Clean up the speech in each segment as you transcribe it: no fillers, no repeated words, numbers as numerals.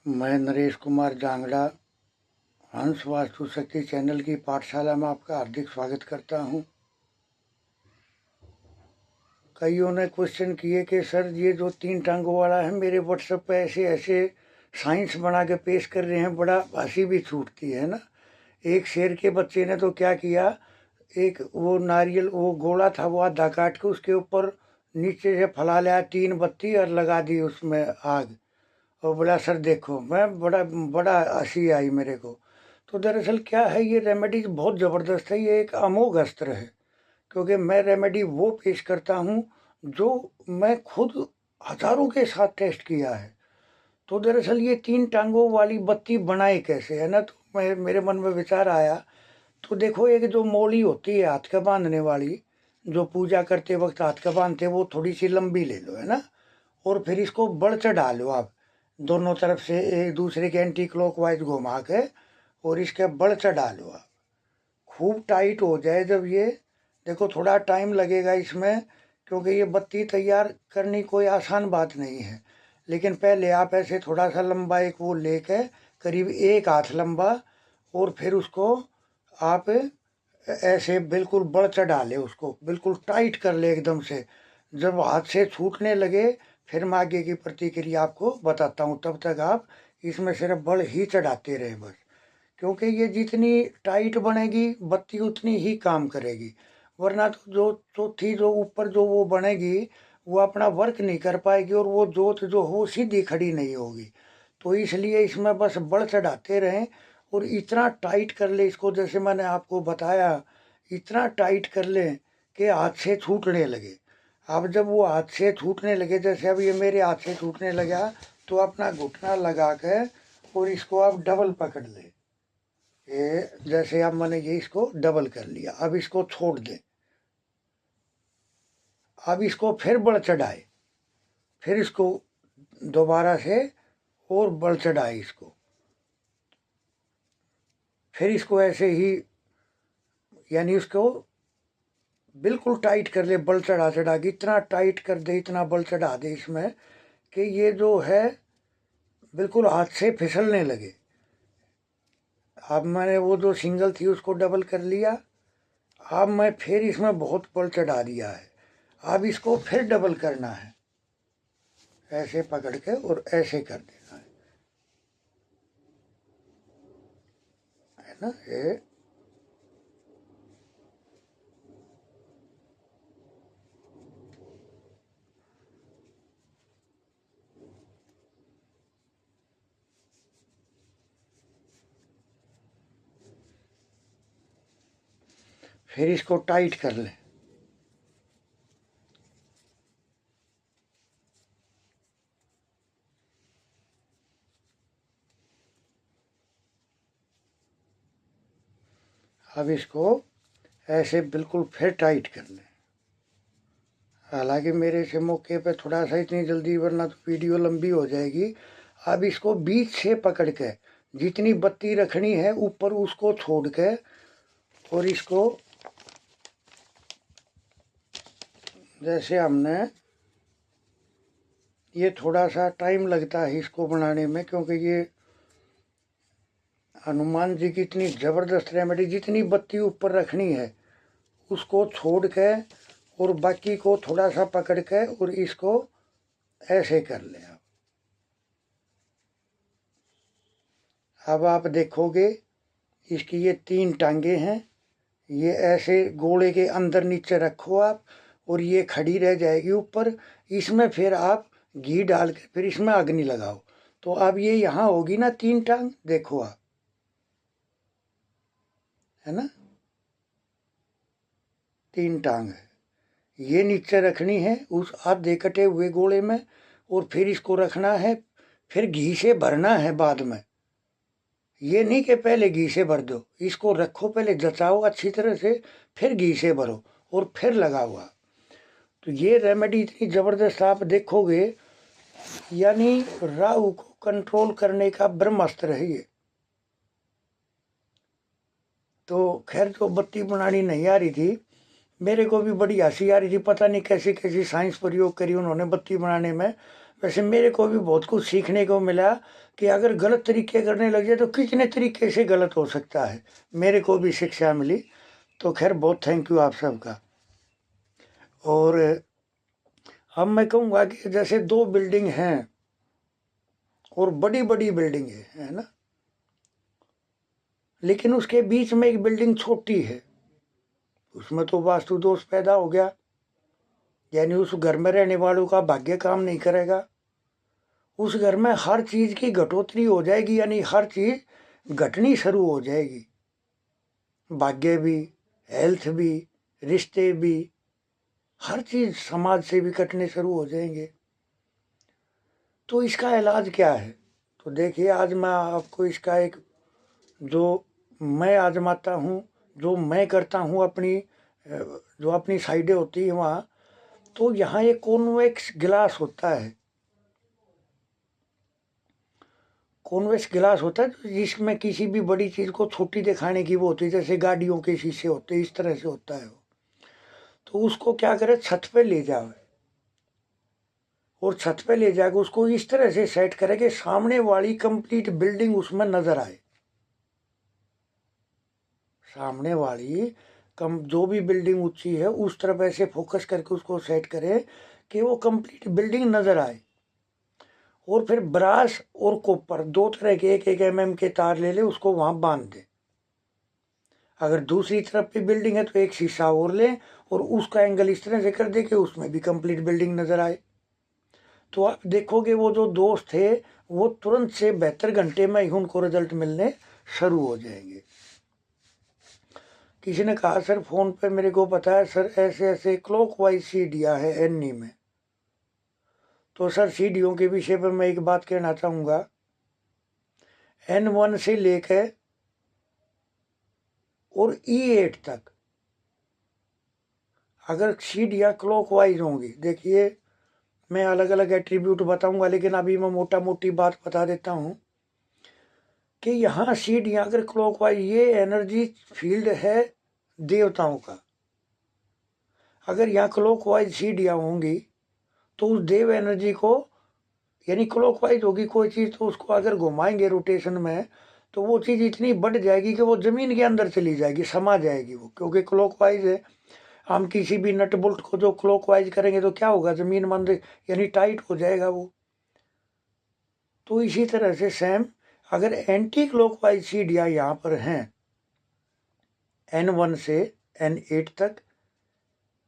मैं नरेश कुमार जांगड़ा हंस वास्तु शक्ति चैनल की पाठशाला में आपका हार्दिक स्वागत करता हूं। कईयों ने क्वेश्चन किए कि सर ये जो 3 टांगों वाला है मेरे व्हाट्सएप पे ऐसे ऐसे साइंस बना के पेश कर रहे हैं, बड़ा हंसी भी छूटती है ना। एक शेर के बच्चे ने तो क्या किया, एक वो नारियल वो गोला था वो आधा काट के उसके ऊपर नीचे से फैला लिया 3 बत्ती और लगा दी उसमें आग, और बोला सर देखो। मैं बड़ा बड़ा हंसी आई मेरे को। तो दरअसल क्या है, ये रेमेडीज बहुत ज़बरदस्त है, ये एक अमोघ अस्त्र है। क्योंकि मैं रेमेडी वो पेश करता हूँ जो मैं खुद हज़ारों के साथ टेस्ट किया है। तो दरअसल ये 3 टांगों वाली बत्ती बनाए कैसे, है ना। तो मैं मेरे मन में विचार आया। तो देखो, एक जो मौली होती है हाथ का बांधने वाली, जो पूजा करते वक्त हाथ का बांधते, वो थोड़ी सी लंबी ले लो, है ना। और फिर इसको बड़ चढ़ा लो आप, दोनों तरफ से एक दूसरे के एंटी क्लॉकवाइज घुमा के, और इसके बड़ चढ़ा लो आप। खूब टाइट हो जाए जब ये, देखो थोड़ा टाइम लगेगा इसमें, क्योंकि ये बत्ती तैयार करनी कोई आसान बात नहीं है। लेकिन पहले आप ऐसे थोड़ा सा लंबा एक वो लेके, करीब 1 हाथ लंबा, और फिर उसको आप ऐसे बिल्कुल बड़ चढ़ा ले, उसको बिल्कुल टाइट कर ले एकदम से। जब हाथ से छूटने लगे फिर मैं आगे की प्रतिक्रिया आपको बताता हूँ। तब तक आप इसमें सिर्फ बड़ ही चढ़ाते रहे बस। क्योंकि ये जितनी टाइट बनेगी बत्ती उतनी ही काम करेगी। वरना तो जो चौथी जो ऊपर जो वो बनेगी, वो अपना वर्क नहीं कर पाएगी, और वो जोत जो हो सीधी खड़ी नहीं होगी। तो इसलिए इसमें बस बड़ चढ़ाते रहें, और इतना टाइट कर ले इसको, जैसे मैंने आपको बताया, इतना टाइट कर ले कि हाथ से छूटने लगे। अब जब वो हाथ से छूटने लगे, जैसे अब ये मेरे हाथ से छूटने लगा, तो अपना घुटना लगा के और इसको आप डबल पकड़ ले। ये जैसे अब मैंने ये इसको डबल कर लिया, अब इसको छोड़ दें। अब इसको फिर बढ़ चढ़ाए, फिर इसको दोबारा से और बढ़ चढ़ाए इसको, फिर इसको ऐसे ही, यानी उसको बिल्कुल टाइट कर ले, बल चढ़ा चढ़ा के इतना टाइट कर दे, इतना बल चढ़ा दे इसमें कि ये जो है बिल्कुल हाथ से फिसलने लगे। अब मैंने वो जो सिंगल थी उसको डबल कर लिया, अब मैं फिर इसमें बहुत बल चढ़ा दिया है। अब इसको फिर डबल करना है, ऐसे पकड़ के और ऐसे कर देना है ना ये। फिर इसको टाइट कर लें। अब इसको ऐसे बिल्कुल फिर टाइट कर लें। हालांकि मेरे से मौके पे थोड़ा सा इतनी जल्दी, वरना तो वीडियो लंबी हो जाएगी। अब इसको बीच से पकड़ के, जितनी बत्ती रखनी है ऊपर उसको छोड़ के, और इसको जैसे हमने, ये थोड़ा सा टाइम लगता है इसको बनाने में, क्योंकि ये हनुमान जी की इतनी ज़बरदस्त रेमेडी, जितनी बत्ती ऊपर रखनी है उसको छोड़ के और बाकी को थोड़ा सा पकड़ के और इसको ऐसे कर लें आप। अब आप देखोगे इसकी ये 3 टांगे हैं, ये ऐसे गोले के अंदर नीचे रखो आप, और ये खड़ी रह जाएगी ऊपर। इसमें फिर आप घी डाल के फिर इसमें अग्नि लगाओ, तो अब ये यहाँ होगी ना 3 टांग, देखो आप, है ना। 3 टांग है, ये नीचे रखनी है उस आधे कटे हुए गोले में, और फिर इसको रखना है, फिर घी से भरना है बाद में। ये नहीं कि पहले घी से भर दो, इसको रखो पहले जचाओ अच्छी तरह से, फिर घी से भरो और फिर लगाओ आप। तो ये रेमेडी इतनी ज़बरदस्त आप देखोगे, यानी राहु को कंट्रोल करने का ब्रह्मास्त्र है ये। तो खैर, जो बत्ती बनानी नहीं आ रही थी, मेरे को भी बड़ी हंसी आ रही थी, पता नहीं कैसी कैसी साइंस प्रयोग करी उन्होंने बत्ती बनाने में। वैसे मेरे को भी बहुत कुछ सीखने को मिला कि अगर गलत तरीके करने लग जाए तो कितने तरीके से गलत हो सकता है, मेरे को भी शिक्षा मिली। तो खैर बहुत थैंक यू आप सबका। और अब मैं कहूँगा कि जैसे दो बिल्डिंग हैं और बड़ी बड़ी बिल्डिंग है ना, लेकिन उसके बीच में एक बिल्डिंग छोटी है, उसमें तो वास्तु दोष पैदा हो गया, यानी उस घर में रहने वालों का भाग्य काम नहीं करेगा। उस घर में हर चीज़ की घटोतरी हो जाएगी, यानी हर चीज़ घटनी शुरू हो जाएगी, भाग्य भी, हेल्थ भी, रिश्ते भी, हर चीज़ समाज से भी कटने शुरू हो जाएंगे। तो इसका इलाज क्या है? तो देखिए, आज मैं आपको इसका एक जो मैं आजमाता हूँ, जो मैं करता हूँ अपनी जो अपनी साइडें होती है वहाँ, तो यहाँ एक कॉन्वेक्स गिलास होता है, कॉन्वेक्स गिलास होता है जिसमें किसी भी बड़ी चीज़ को छोटी दिखाने की वो होती है, जैसे गाड़ियों के शीशे होते हैं, इस तरह से होता है वो। तो उसको क्या करे, छत पे ले जाओ और छत पे ले जाकर उसको इस तरह से सेट करे कि सामने वाली कंप्लीट बिल्डिंग उसमें नजर आए। सामने वाली जो भी बिल्डिंग ऊंची है उस तरफ ऐसे फोकस करके उसको सेट करे कि वो कंप्लीट बिल्डिंग नजर आए। और फिर ब्रास और कॉपर दो तरह के 1-1 mm के तार ले ले, उसको वहां बांध दे। अगर दूसरी तरफ भी बिल्डिंग है तो एक शीशा और ले और उसका एंगल इस तरह से कर दे कि उसमें भी कंप्लीट बिल्डिंग नजर आए। तो आप देखोगे वो जो दोस्त थे वो तुरंत से 72 घंटे में ही उनको रिजल्ट मिलने शुरू हो जाएंगे। किसी ने कहा सर फोन पे मेरे को पता है सर ऐसे ऐसे क्लॉकवाइज सीढ़ियाँ है एनी में। तो सर सीढ़ियों के विषय पर मैं एक बात कहना चाहूँगा, N1 से लेकर और E8 तक अगर सीढ़ियाँ क्लॉकवाइज होंगी, देखिए मैं अलग अलग एट्रीब्यूट बताऊंगा, लेकिन अभी मैं मोटा मोटी बात बता देता हूँ कि यहाँ सीढ़ियाँ अगर क्लॉकवाइज, ये एनर्जी फील्ड है देवताओं का। अगर यहाँ क्लॉकवाइज सीढ़ियाँ होंगी तो उस देव एनर्जी को, यानी क्लॉकवाइज होगी कोई चीज़ तो उसको अगर घुमाएंगे रोटेशन में तो वो चीज़ इतनी बढ़ जाएगी कि वो ज़मीन के अंदर चली जाएगी, समा जाएगी वो, क्योंकि क्लॉकवाइज है। हम किसी भी नट बोल्ट को जो क्लॉकवाइज करेंगे तो क्या होगा, ज़मीन में अंदर यानी टाइट हो जाएगा वो। तो इसी तरह से सेम अगर एंटी क्लॉकवाइज सीढ़ियाँ यहाँ पर हैं N1 से N8 तक,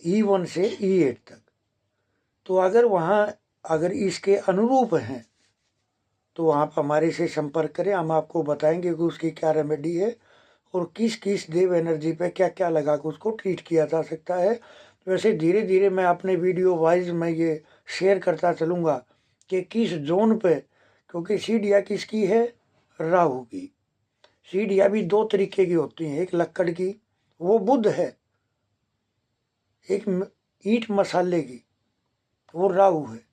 E1 से E8 तक, तो अगर वहाँ अगर इसके अनुरूप हैं तो वहाँ पर हमारे से संपर्क करें, हम आपको बताएंगे कि उसकी क्या रेमेडी है और किस किस देव एनर्जी पे क्या क्या लगा कर उसको ट्रीट किया जा सकता है। वैसे धीरे धीरे मैं अपने वीडियो वाइज में ये शेयर करता चलूँगा कि किस जोन पे, क्योंकि सीढ़ियाँ किसकी है, राहु की। सीढ़ियाँ भी दो तरीके की होती हैं, एक लक्कड़ की वो बुध है, एक ईंट मसाले की वो राहु है।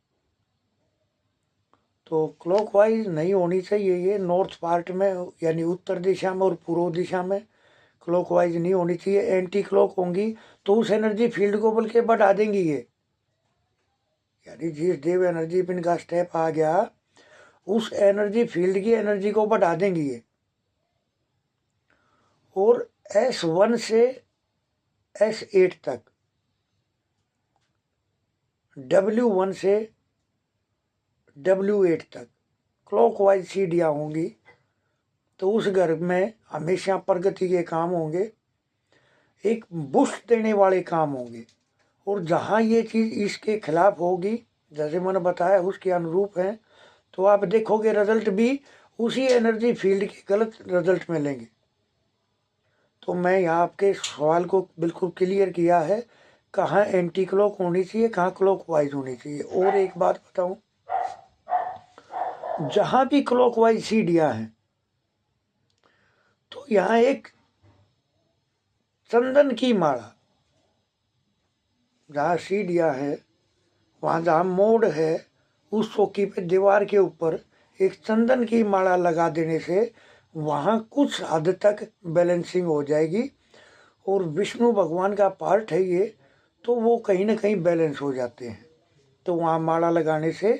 तो क्लॉकवाइज नहीं होनी चाहिए ये नॉर्थ पार्ट में, यानी उत्तर दिशा में और पूर्व दिशा में क्लॉकवाइज नहीं होनी चाहिए। एंटी क्लॉक होंगी तो उस एनर्जी फील्ड को बल्कि बढ़ा देंगी ये, यानी जिस देव एनर्जी पिन का स्टेप आ गया उस एनर्जी फील्ड की एनर्जी को बढ़ा देंगी ये। और S1 से S8 तक, W1 से W8 तक क्लॉकवाइज सीढ़ियाँ होंगी तो उस घर में हमेशा प्रगति के काम होंगे, एक बूस्ट देने वाले काम होंगे। और जहाँ ये चीज़ इसके खिलाफ होगी, जैसे मैंने बताया उसके अनुरूप है, तो आप देखोगे रिजल्ट भी उसी एनर्जी फील्ड के गलत रिजल्ट मिलेंगे। तो मैं यहाँ आपके सवाल को बिल्कुल क्लियर किया है, कहाँ एंटी क्लॉक होनी चाहिए, कहाँ क्लॉकवाइज होनी चाहिए। और एक बात बताऊँ, जहाँ भी क्लॉकवाइज सीढ़ियाँ हैं तो यहाँ एक चंदन की माला, जहाँ सीढ़ियाँ है वहाँ जहाँ मोड़ है उस चौकी पे दीवार के ऊपर एक चंदन की माला लगा देने से वहाँ कुछ हद तक बैलेंसिंग हो जाएगी। और विष्णु भगवान का पार्ट है ये, तो वो कहीं ना कहीं बैलेंस हो जाते हैं। तो वहाँ माला लगाने से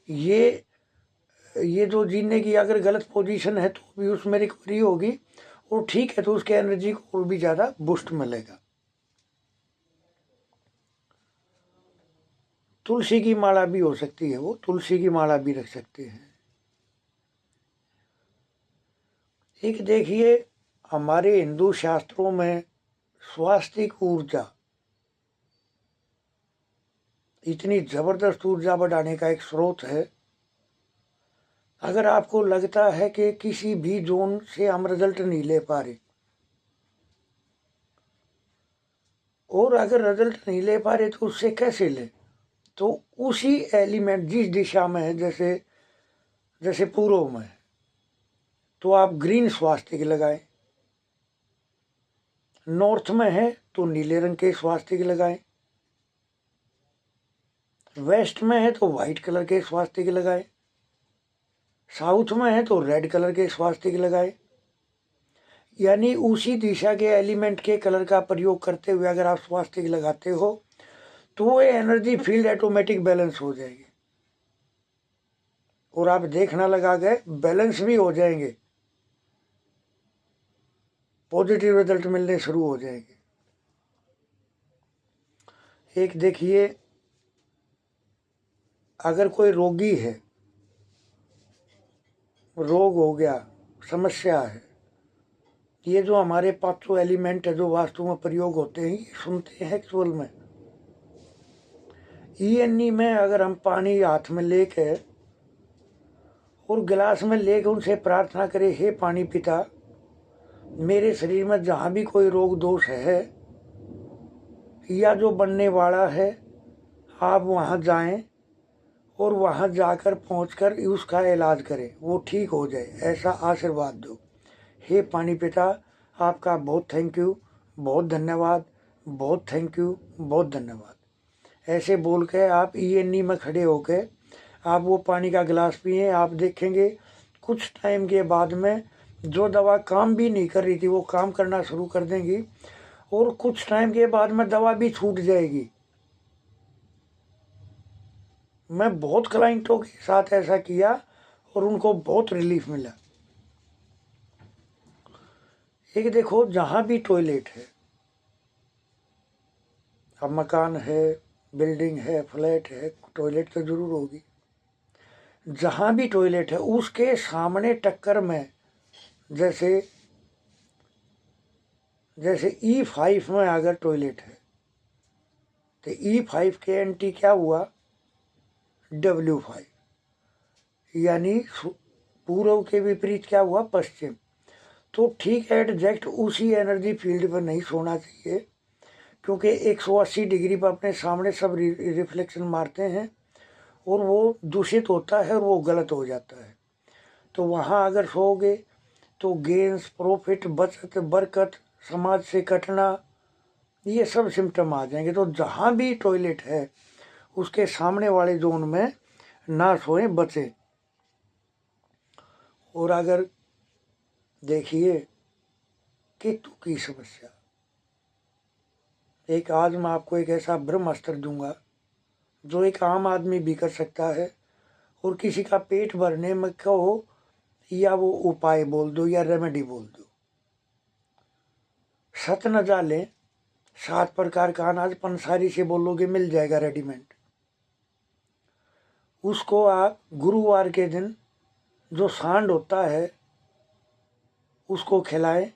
ये जो जीने की अगर गलत पोजीशन है तो भी उसमें रिकवरी होगी, और ठीक है तो उसके एनर्जी को और भी ज़्यादा बूस्ट मिलेगा। तुलसी की माला भी हो सकती है, वो तुलसी की माला भी रख सकते हैं। एक देखिए, हमारे हिंदू शास्त्रों में स्वास्तिक ऊर्जा, इतनी जबरदस्त ऊर्जा बढ़ाने का एक स्रोत है। अगर आपको लगता है कि किसी भी जोन से हम रिजल्ट नहीं ले पा रहे, और अगर रिजल्ट नहीं ले पा रहे तो उससे कैसे ले, तो उसी एलिमेंट जिस दिशा में है, जैसे जैसे पूर्व में है तो आप ग्रीन स्वास्तिक लगाएं, नॉर्थ में है तो नीले रंग के स्वास्तिक लगाएं, वेस्ट में है तो वाइट कलर के स्वास्तिक लगाएं, साउथ में है तो रेड कलर के स्वास्तिक लगाएं। यानी उसी दिशा के एलिमेंट के कलर का प्रयोग करते हुए अगर आप स्वास्तिक लगाते हो तो वो एनर्जी फील्ड ऑटोमेटिक बैलेंस हो जाएगी, और आप देखना लगा गए बैलेंस भी हो जाएंगे, पॉजिटिव रिजल्ट मिलने शुरू हो जाएंगे। एक देखिए, अगर कोई रोगी है, रोग हो गया, समस्या है, ये जो हमारे पांचों एलिमेंट है जो वास्तु में प्रयोग होते हैं, ये सुनते हैं एक्चुअल में। ईएनई में अगर हम पानी हाथ में लेके और गिलास में लेके उनसे प्रार्थना करें, हे पानी पिता, मेरे शरीर में जहाँ भी कोई रोग दोष है या जो बनने वाला है, आप वहाँ जाएं और वहाँ जाकर पहुँचकर उसका इलाज करें, वो ठीक हो जाए, ऐसा आशीर्वाद दो। हे पानी पिता, आपका बहुत थैंक यू, बहुत धन्यवाद, बहुत थैंक यू, बहुत धन्यवाद। ऐसे बोल के आप ईएनई में खड़े होके आप वो पानी का गिलास पिए, आप देखेंगे कुछ टाइम के बाद में जो दवा काम भी नहीं कर रही थी वो काम करना शुरू कर देंगी, और कुछ टाइम के बाद में दवा भी छूट जाएगी। मैं बहुत क्लाइंटों के साथ ऐसा किया और उनको बहुत रिलीफ मिला। एक देखो, जहाँ भी टॉयलेट है, अब मकान है, बिल्डिंग है, फ्लैट है, टॉयलेट तो जरूर होगी। जहाँ भी टॉयलेट है उसके सामने टक्कर में, जैसे जैसे E5 में अगर टॉयलेट है तो E5 के एंटी क्या हुआ, W5, यानी पूर्व के विपरीत क्या हुआ, पश्चिम। तो ठीक एग्जैक्ट उसी एनर्जी फील्ड पर नहीं सोना चाहिए, क्योंकि 180 डिग्री पर अपने सामने सब रिफ्लेक्शन मारते हैं और वो दूषित होता है और वो गलत हो जाता है। तो वहाँ अगर सोओगे तो गेंस, प्रॉफिट, बचत, बरकत, समाज से कटना, ये सब सिम्टम आ जाएंगे। तो जहाँ भी टॉयलेट है उसके सामने वाले जोन में ना सोएं, बचें। और अगर देखिए केतु की समस्या, एक आज मैं आपको एक ऐसा ब्रह्मास्त्र दूंगा जो एक आम आदमी भी कर सकता है, और किसी का पेट भरने में कहो या वो उपाय बोल दो या रेमेडी बोल दो। सत न जाले 7 प्रकार का अनाज पंसारी से बोलोगे मिल जाएगा रेडीमेड। उसको आप गुरुवार के दिन जो सांड होता है उसको खिलाएं,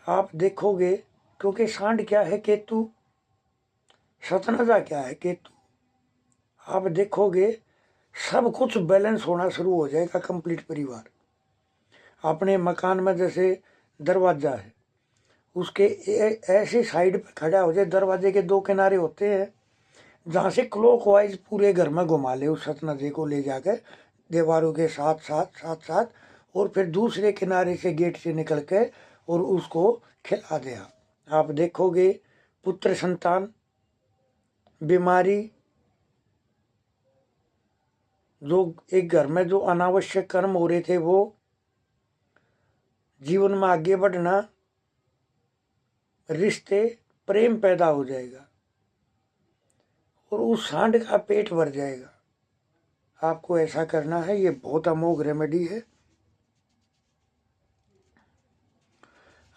आप देखोगे, क्योंकि सांड क्या है, केतु, सतनजा क्या है, केतु। आप देखोगे सब कुछ बैलेंस होना शुरू हो जाएगा। कंप्लीट परिवार अपने मकान में, जैसे दरवाजा है उसके ऐसे साइड पे खड़ा हो जाए, दरवाजे के 2 किनारे होते हैं, जहाँ से क्लॉकवाइज पूरे घर में घुमा ले उस सतनजे को ले जाकर दीवारों के साथ साथ साथ साथ, और फिर दूसरे किनारे से गेट से निकल के और उसको खिला दे। आप देखोगे पुत्र संतान, बीमारी, जो एक घर में जो अनावश्यक कर्म हो रहे थे वो, जीवन में आगे बढ़ना, रिश्ते, प्रेम पैदा हो जाएगा और उस सांड का पेट भर जाएगा। आपको ऐसा करना है। ये बहुत अमोघ रेमेडी है।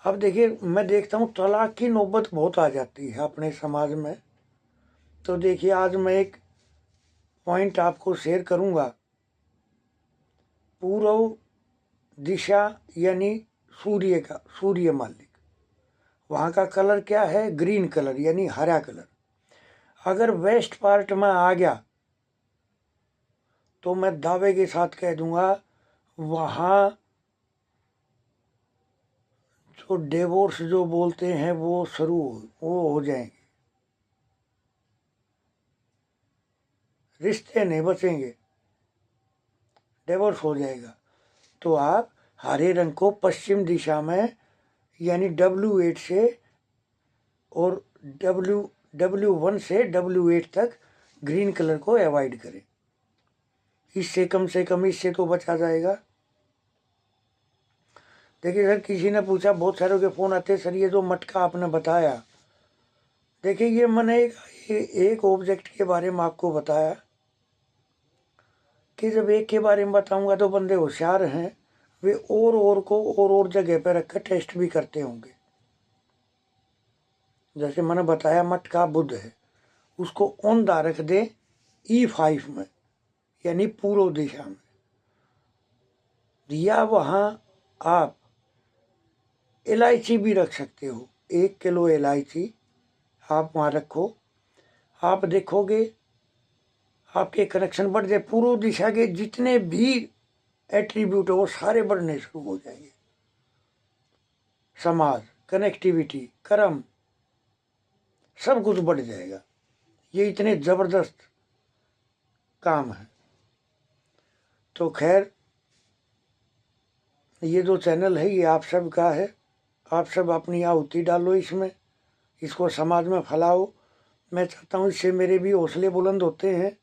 अब देखिए, मैं देखता हूँ तलाक की नौबत बहुत आ जाती है अपने समाज में। तो देखिए, आज मैं एक पॉइंट आपको शेयर करूँगा। पूर्व दिशा यानी सूर्य का, सूर्य मालिक, वहाँ का कलर क्या है? ग्रीन कलर यानी हरा कलर। अगर वेस्ट पार्ट में आ गया तो मैं दावे के साथ कह दूंगा वहाँ जो डिवोर्स जो बोलते हैं वो वो हो जाएंगे, रिश्ते नहीं बचेंगे, डिवोर्स हो जाएगा। तो आप हरे रंग को पश्चिम दिशा में यानी W8 से और W1 से W8 तक ग्रीन कलर को अवॉइड करें। इससे कम से कम इससे तो बचा जाएगा। देखिए सर, किसी ने पूछा, बहुत सारों के फ़ोन आते, सर ये जो मटका आपने बताया, देखिए ये मैंने एक ऑब्जेक्ट के बारे में आपको बताया कि जब एक के बारे में बताऊंगा तो बंदे होशियार हैं, वे और को और जगह पर रखकर टेस्ट भी करते होंगे। जैसे मैंने बताया मटका बुध है, उसको औंधा रख दे E5 में यानी पूर्व दिशा में, या वहाँ आप इलायची भी रख सकते हो। 1 किलो इलायची आप वहाँ रखो, आप देखोगे आपके कनेक्शन बढ़ जाए। पूर्व दिशा के जितने भी एट्रीब्यूट है वो सारे बढ़ने शुरू हो जाएंगे। समाज, कनेक्टिविटी, कर्म, सब कुछ बढ़ जाएगा। ये इतने जबरदस्त काम है। तो खैर, ये जो चैनल है ये आप सब का है। आप सब अपनी आहुति डालो इसमें, इसको समाज में फैलाओ। मैं चाहता हूँ इससे मेरे भी हौसले बुलंद होते हैं।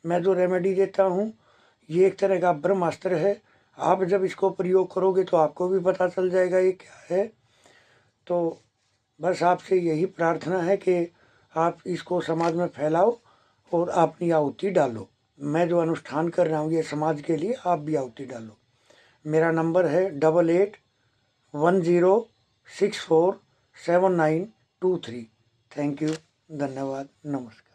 मैं जो रेमेडी देता हूँ ये एक तरह का ब्रह्मास्त्र है। आप जब इसको प्रयोग करोगे तो आपको भी पता चल जाएगा ये क्या है। तो बस आपसे यही प्रार्थना है कि आप इसको समाज में फैलाओ और अपनी आहुति डालो। मैं जो अनुष्ठान कर रहा हूँ ये समाज के लिए, आप भी आहुति डालो। मेरा नंबर है 8810647923। थैंक यू, धन्यवाद, नमस्कार।